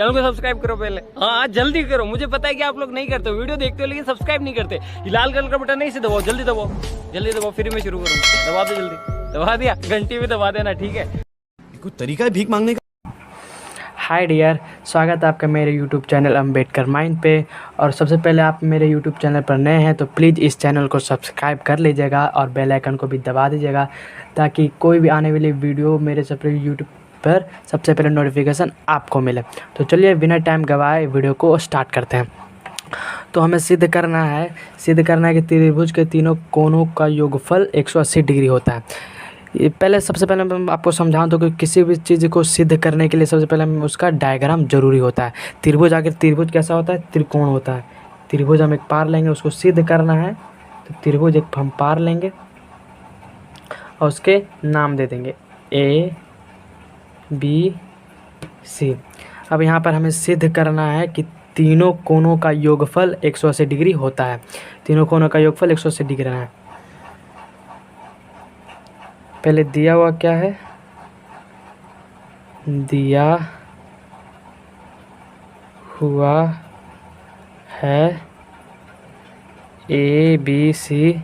Channel को subscribe करो पहले। हाँ जल्दी करो, मुझे पता है कि आप लोग नहीं करते हो, वीडियो देखते हो लेकिन सब्सक्राइब नहीं करते। ये लाल कलर का बटन नहीं, इसे दबाओ, जल्दी दबाओ, जल्दी दबाओ, फिर मैं शुरू करूँ। दबा दो जल्दी, दबा दिया, घंटी भी दबा देना, ठीक है। कुछ तरीका है भीख मांगने का। हाय डियर, स्वागत है आपका मेरे YouTube चैनल अम्बेडकर माइंड पे। और सबसे पहले आप मेरे YouTube चैनल पर नए हैं तो प्लीज़ इस चैनल को सब्सक्राइब कर लीजिएगा और बेल आइकन को भी दबा दीजिएगा, ताकि कोई भी आने वाली वीडियो मेरे सबसे YouTube पर सबसे पहले नोटिफिकेशन आपको मिले। तो चलिए बिना टाइम गवाए वीडियो को स्टार्ट करते हैं। तो हमें सिद्ध करना है कि त्रिभुज के तीनों कोनों का योगफल 180 डिग्री होता है। ये पहले सबसे पहले मैं आपको समझाऊं तो कि किसी भी चीज़ को सिद्ध करने के लिए सबसे पहले उसका डायग्राम ज़रूरी होता है। त्रिभुज, आखिर त्रिभुज कैसा होता है? त्रिकोण होता है। त्रिभुज हम एक पार लेंगे, उसको सिद्ध करना है तो त्रिभुज एक हम पार लेंगे और उसके नाम दे देंगे A B C। अब यहाँ पर हमें सिद्ध करना है कि तीनों कोनों का योगफल 180 डिग्री होता है। तीनों कोनों का योगफल 180 डिग्री है। पहले दिया हुआ क्या है? दिया हुआ है ABC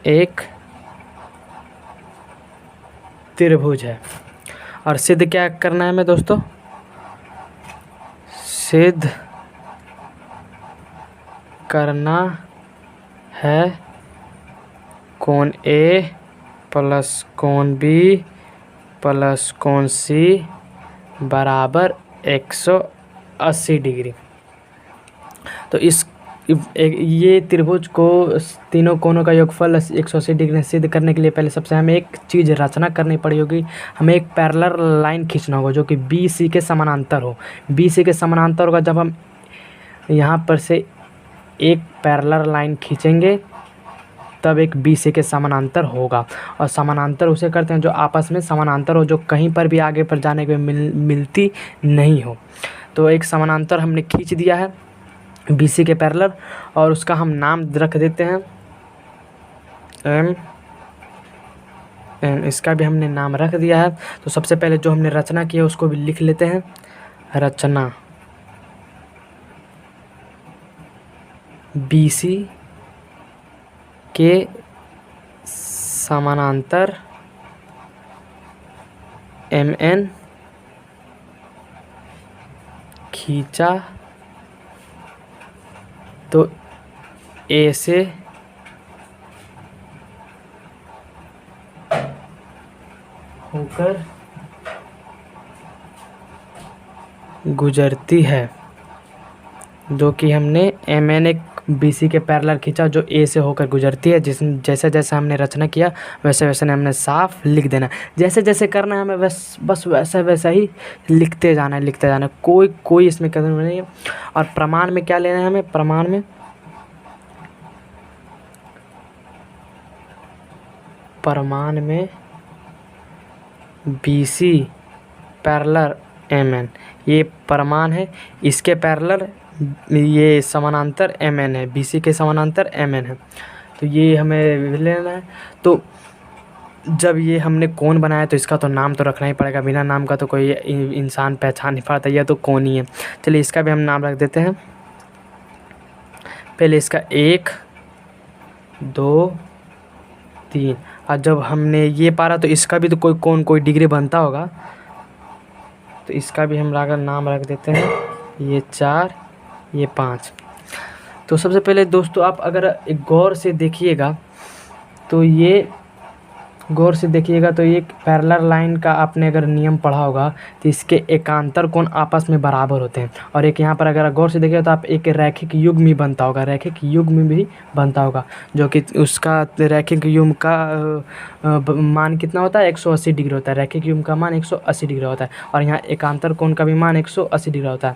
एक त्रिभुज है। और सिद्ध क्या करना है हमें दोस्तों? सिद्ध करना है कोण A प्लस कोण B प्लस कोण C बराबर 180 डिग्री। तो ये त्रिभुज को तीनों कोनों का योगफल 180 डिग्री सिद्ध करने के लिए पहले सबसे हमें एक चीज़ रचना करनी पड़ेगी। हमें एक पैरेलल लाइन खींचना होगा जो कि BC के समानांतर हो। BC के समानांतर होगा। जब हम यहाँ पर से एक पैरेलल लाइन खींचेंगे तब एक BC के समानांतर होगा। और समानांतर उसे करते हैं जो आपस में समानांतर हो, जो कहीं पर भी आगे पर जाने के मिलती नहीं हो। तो एक समानांतर हमने खींच दिया है BC के पैरेलल, और उसका हम नाम रख देते हैं M। इसका भी हमने नाम रख दिया है। तो सबसे पहले जो हमने रचना की है उसको भी लिख लेते हैं। रचना BC के समानांतर MN खींचा तो A से होकर गुजरती है, जो कि हमने MN एक BC के पैरेलल खींचा जो A से होकर गुजरती है। जैसे जैसे हमने रचना किया वैसे वैसे हमने साफ लिख देना। जैसे जैसे करना है हमें बस वैसा वैसा ही लिखते जाना है, कोई इसमें कदम नहीं है। और प्रमाण में क्या लेना है हमें? प्रमाण में BC पैरेलल MN ये प्रमाण है। इसके पैरेलल ये समानांतर MN है, BC के समानांतर MN है। तो ये हमें लेना है। तो जब ये हमने कोण बनाया तो इसका तो नाम तो रखना ही पड़ेगा, बिना नाम का तो कोई इंसान पहचान नहीं पाता। यह तो कोण ही है। चलिए इसका भी हम नाम रख देते हैं। पहले इसका 1 2 3। और जब हमने ये पारा तो इसका भी तो कोई डिग्री बनता होगा, तो इसका भी हम नाम रख देते हैं। ये 4 ये 5। तो सबसे पहले दोस्तों आप अगर एक गौर से देखिएगा तो ये पैरेलल लाइन का आपने अगर नियम पढ़ा होगा तो इसके एकांतर कोण आपस में बराबर होते हैं। और एक यहाँ पर अगर गौर से देखिएगा तो आप एक रैखिक युग्म भी बनता होगा, जो कि उसका रैखिक युग्म का मान कितना होता है? 180 डिग्री होता है। रैखिक युग्म का मान 180 डिग्री होता है। और यहाँ एकांतर कोण का भी मान 180 डिग्री होता है।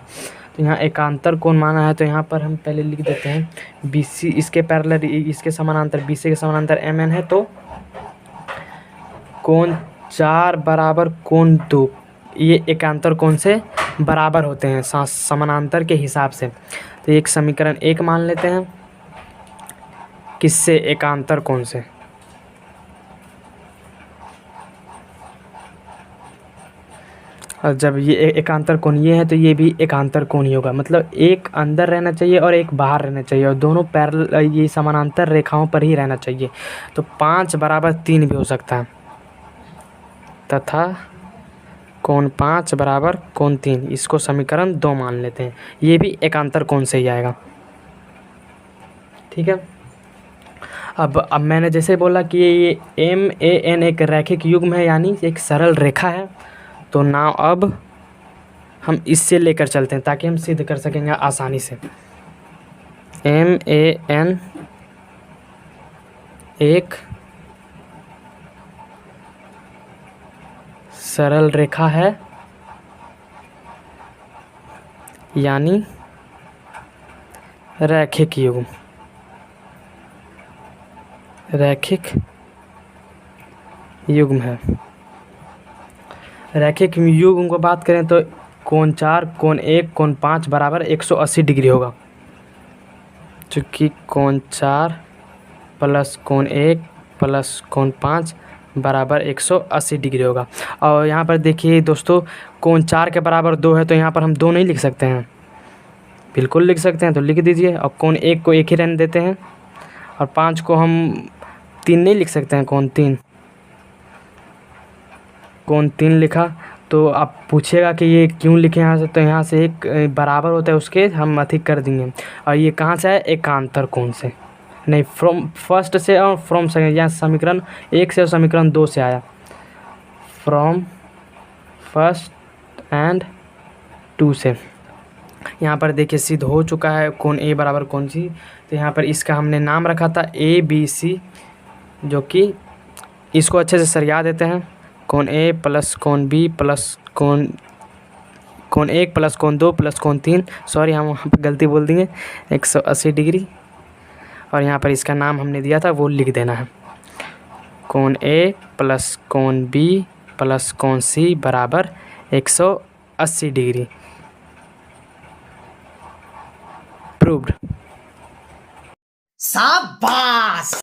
तो यहाँ एकांतर कोण माना है तो यहाँ पर हम पहले लिख देते हैं BC इसके पैरेलल इसके समानांतर BC के समानांतर MN है, तो कोण 4 बराबर कोण 2 ये एकांतर कोण से बराबर होते हैं समानांतर के हिसाब से। तो एक समीकरण 1 मान लेते हैं। किससे? एकांतर कोण से। और जब ये एकांतर कोण ये है तो ये भी एकांतर कोण ही होगा, मतलब एक अंदर रहना चाहिए और एक बाहर रहना चाहिए और दोनों पैरेलल ये समानांतर रेखाओं पर ही रहना चाहिए। तो 5 बराबर 3 भी हो सकता है, तथा कोण 5 बराबर कोण 3, इसको समीकरण 2 मान लेते हैं। ये भी एकांतर कोण से ही आएगा, ठीक है। अब मैंने जैसे बोला कि ये MAN एक रैखिक युग्म है, यानी एक सरल रेखा है। तो नाउ अब हम इससे लेकर चलते हैं ताकि हम सिद्ध कर सकेंगे आसानी से। MAN एक सरल रेखा है, यानी रैखिक युग्म। रैखिक युग्म है। रैखिक युग्म को बात करें तो कोण 4, कोण 1, कोण 5 बराबर 180 डिग्री होगा, चूँकि कोण 4 प्लस कोण 1 प्लस कोण 5 बराबर 180 डिग्री होगा। और यहाँ पर देखिए दोस्तों, कोण 4 के बराबर 2 है, तो यहाँ पर हम 2 नहीं लिख सकते हैं, बिल्कुल लिख सकते हैं, तो लिख दीजिए। और कोण 1 को 1 ही रहने देते हैं, और 5 को हम 3 नहीं लिख सकते हैं, कोण 3 लिखा। तो आप पूछेगा कि ये क्यों लिखे यहाँ से, तो यहाँ से एक बराबर होता है उसके हम अधिक कर देंगे। और ये कहाँ से है, एकांतर कोण से, नहीं फ्रॉम फर्स्ट से और फ्रॉम सेकंड, यहाँ समीकरण 1 से और समीकरण 2 से आया, फ्रॉम फर्स्ट एंड 2 से। यहाँ पर देखिए सिद्ध हो चुका है कोण A बराबर कोण C। तो यहाँ पर इसका हमने नाम रखा था ABC, जो कि इसको अच्छे से सरिया देते हैं। कोण A प्लस कोण B प्लस कोण 1 प्लस कोण 2 प्लस कोण 3, सॉरी हम वहाँ पर गलती बोल देंगे, 180 डिग्री। और यहाँ पर इसका नाम हमने दिया था वो लिख देना है, कोण A प्लस कोण B प्लस कोण C बराबर 180 डिग्री। प्रूव्ड। शाबाश।